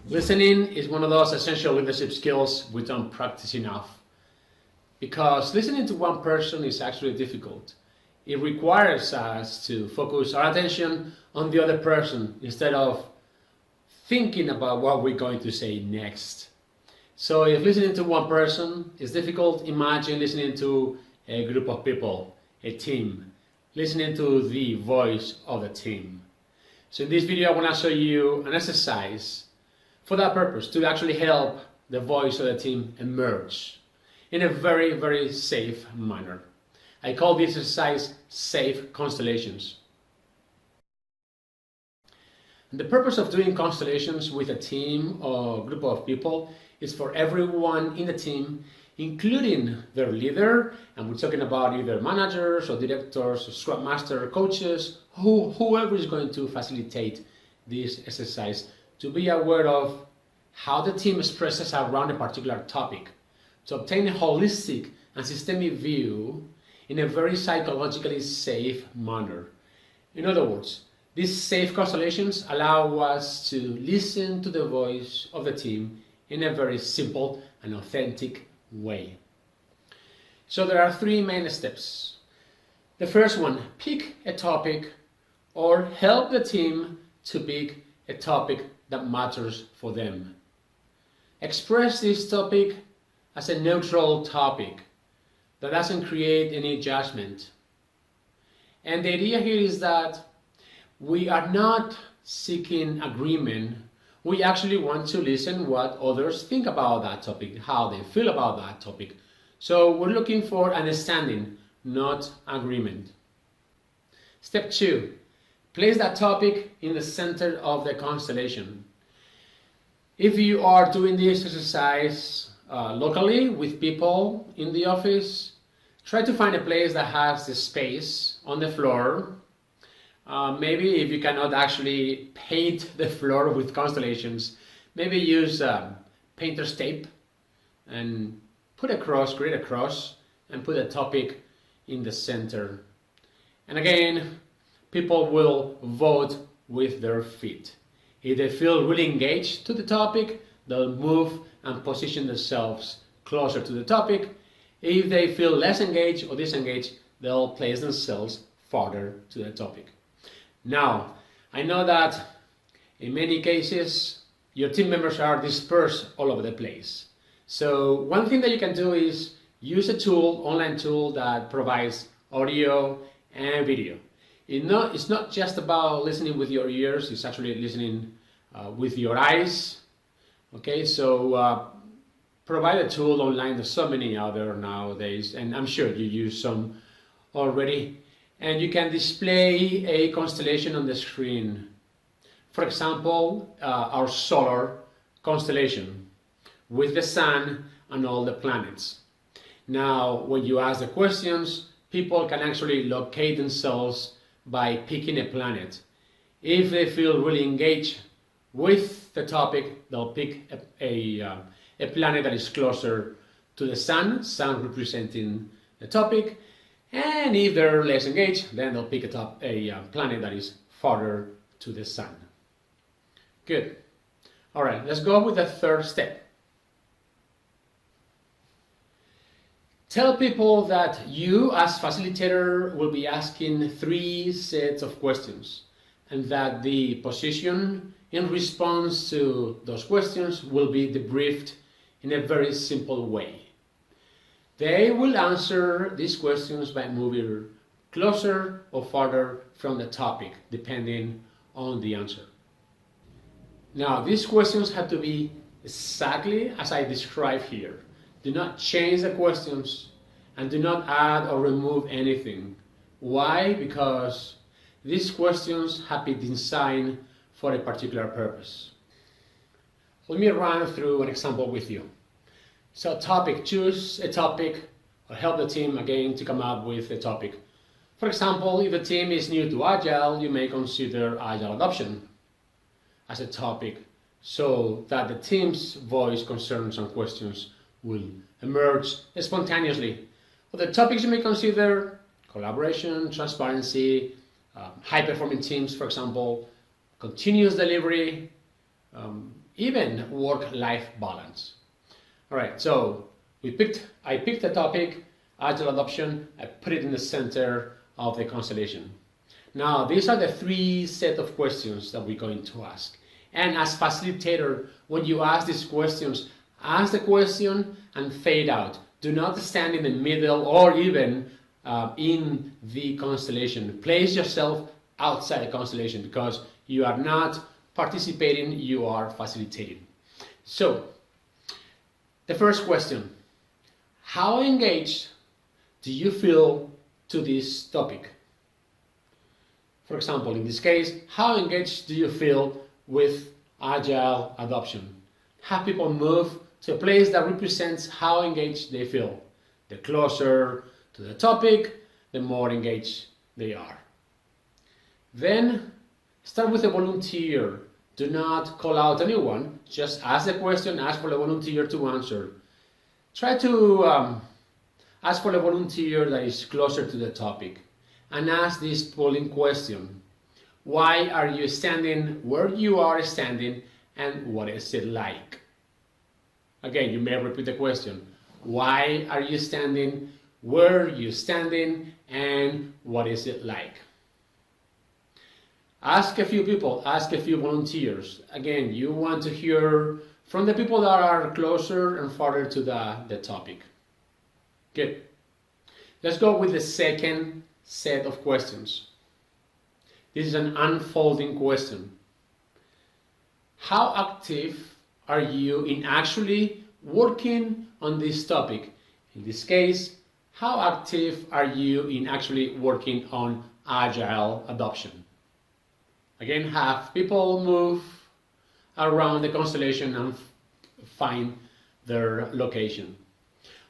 Listening is one of those essential leadership skills we don't practice enough, because listening to one person is actually difficult. It requires us to focus our attention on the other person instead of thinking about what we're going to say next. So if listening to one person is difficult, imagine listening to a group of people, a team, listening to the voice of the team. So in this video, I want to show you an exercise for that purpose, to actually help the voice of the team emerge in a very, very safe manner. I call this exercise Safe Constellations. And the purpose of doing constellations with a team or group of people is for everyone in the team, including their leader, and we're talking about either managers or directors or scrum master, coaches, whoever is going to facilitate this exercise, to be aware of how the team expresses around a particular topic, to obtain a holistic and systemic view in a very psychologically safe manner. In other words, these safe constellations allow us to listen to the voice of the team in a very simple and authentic way. So there are three main steps. The first one, pick a topic or help the team to pick a topic that matters for them. Express this topic as a neutral topic that doesn't create any judgment. And the idea here is that we are not seeking agreement. We actually want to listen what others think about that topic, how they feel about that topic. So we're looking for understanding, not agreement. Step 2, place that topic in the center of the constellation. If you are doing this exercise locally with people in the office, try to find a place that has the space on the floor. Maybe if you cannot actually paint the floor with constellations, maybe use painter's tape and create a cross, and put a topic in the center. And again, people will vote with their feet. If they feel really engaged to the topic, they'll move and position themselves closer to the topic. If they feel less engaged or disengaged, they'll place themselves farther to the topic. Now, I know that in many cases, your team members are dispersed all over the place. So one thing that you can do is use a tool, online tool that provides audio and video. It's not just about listening with your ears, it's actually listening with your eyes. Okay, so provide a tool online. There's so many out there nowadays, and I'm sure you use some already. And you can display a constellation on the screen. For example, our solar constellation with the sun and all the planets. Now, when you ask the questions, people can actually locate themselves by picking a planet. If they feel really engaged with the topic, they'll pick a planet that is closer to the sun representing the topic. And if they're less engaged, then they'll pick a planet that is farther to the sun. Good. All right, let's go with the third step. Tell people that you, as facilitator, will be asking 3 sets of questions, and that the position in response to those questions will be debriefed in a very simple way. They will answer these questions by moving closer or farther from the topic, depending on the answer. Now, these questions have to be exactly as I describe here. Do not change the questions and do not add or remove anything. Why? Because these questions have been designed for a particular purpose. Let me run through an example with you. So choose a topic, or help the team again to come up with a topic. For example, if the team is new to Agile, you may consider Agile adoption as a topic, so that the team's voice, concerns, and questions will emerge spontaneously. Other topics you may consider: collaboration, transparency, high-performing teams, for example, continuous delivery, even work-life balance. All right, so I picked a topic, agile adoption. I put it in the center of the constellation. Now, these are the three set of questions that we're going to ask. And as facilitator, when you ask these questions, ask the question and fade out. Do not stand in the middle or even in the constellation. Place yourself outside the constellation because you are not participating, you are facilitating. So, the first question, how engaged do you feel to this topic? For example, in this case, how engaged do you feel with agile adoption? Have people move to a place that represents how engaged they feel. The closer to the topic, the more engaged they are. Then start with a volunteer. Do not call out anyone, just ask the question, ask for a volunteer to answer. Try to ask for a volunteer that is closer to the topic and ask this polling question. Why are you standing where you are standing and what is it like? Again, you may repeat the question. Why are you standing where you're standing and what is it like? Ask a few people, ask a few volunteers. Again, you want to hear from the people that are closer and farther to the topic. Good. Let's go with the second set of questions. This is an unfolding question. How active are you in actually working on this topic? In this case, how active are you in actually working on agile adoption? Again, have people move around the constellation and find their location.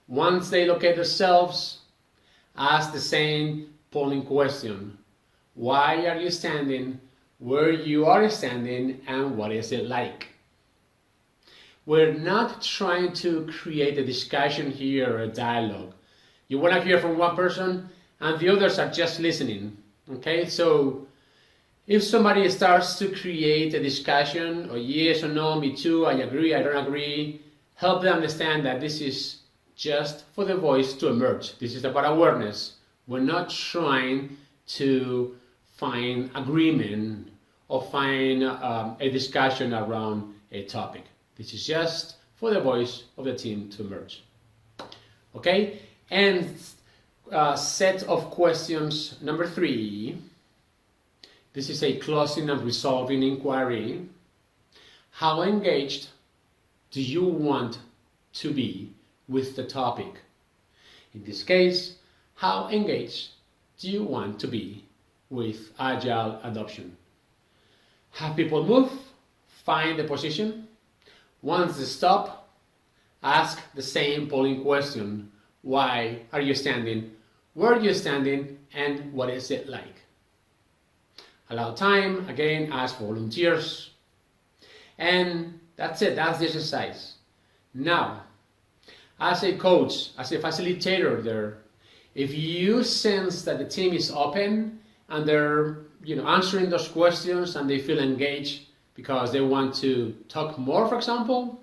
Once they locate themselves, ask the same polling question. Why are you standing where you are standing and what is it like? We're not trying to create a discussion here or a dialogue. You want to hear from one person and the others are just listening. Okay, so if somebody starts to create a discussion, or yes or no, me too, I agree, I don't agree, help them understand that this is just for the voice to emerge. This is about awareness. We're not trying to find agreement or find a discussion around a topic. This is just for the voice of the team to emerge. Okay? And set of questions number 3. This is a closing and resolving inquiry. How engaged do you want to be with the topic? In this case, how engaged do you want to be with agile adoption? Have people move, find the position. Once they stop, ask the same polling question. Why are you standing? Where are you standing? And what is it like? Allow time, again, ask for volunteers. And that's it, that's the exercise. Now, as a coach, as a facilitator there, if you sense that the team is open and they're answering those questions and they feel engaged because they want to talk more, for example,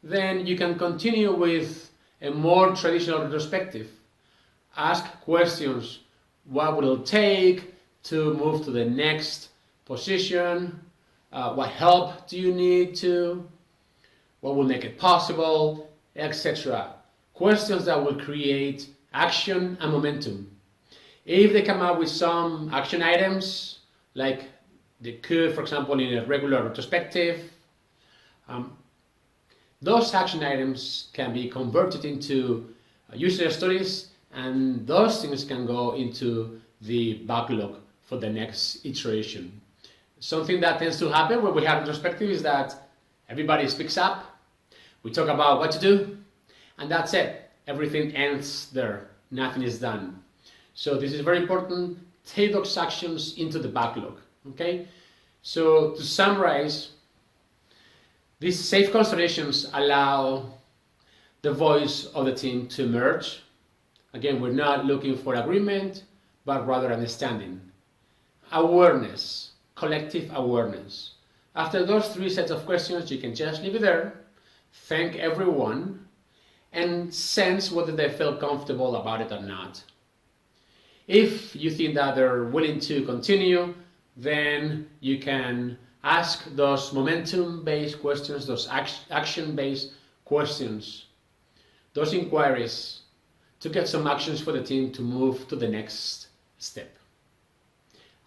then you can continue with a more traditional retrospective. Ask questions. What will it take to move to the next position? What help do you need to? What will make it possible? Etc. Questions that will create action and momentum. If they come up with some action items, like they could, for example, in a regular retrospective, those action items can be converted into user stories, and those things can go into the backlog for the next iteration. Something that tends to happen when we have retrospective is that everybody speaks up, we talk about what to do, and that's it. Everything ends there. Nothing is done. So this is very important. Take those actions into the backlog. Okay? So to summarize, these safe constellations allow the voice of the team to emerge. Again, we're not looking for agreement, but rather understanding. Awareness, collective awareness. After those 3 sets of questions, you can just leave it there, thank everyone, and sense whether they feel comfortable about it or not. If you think that they're willing to continue, then you can ask those momentum-based questions, those action-based questions, those inquiries, to get some actions for the team to move to the next step.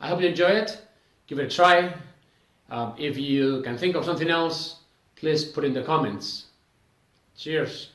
I hope you enjoy it. Give it a try. If you can think of something else, please put in the comments. Cheers.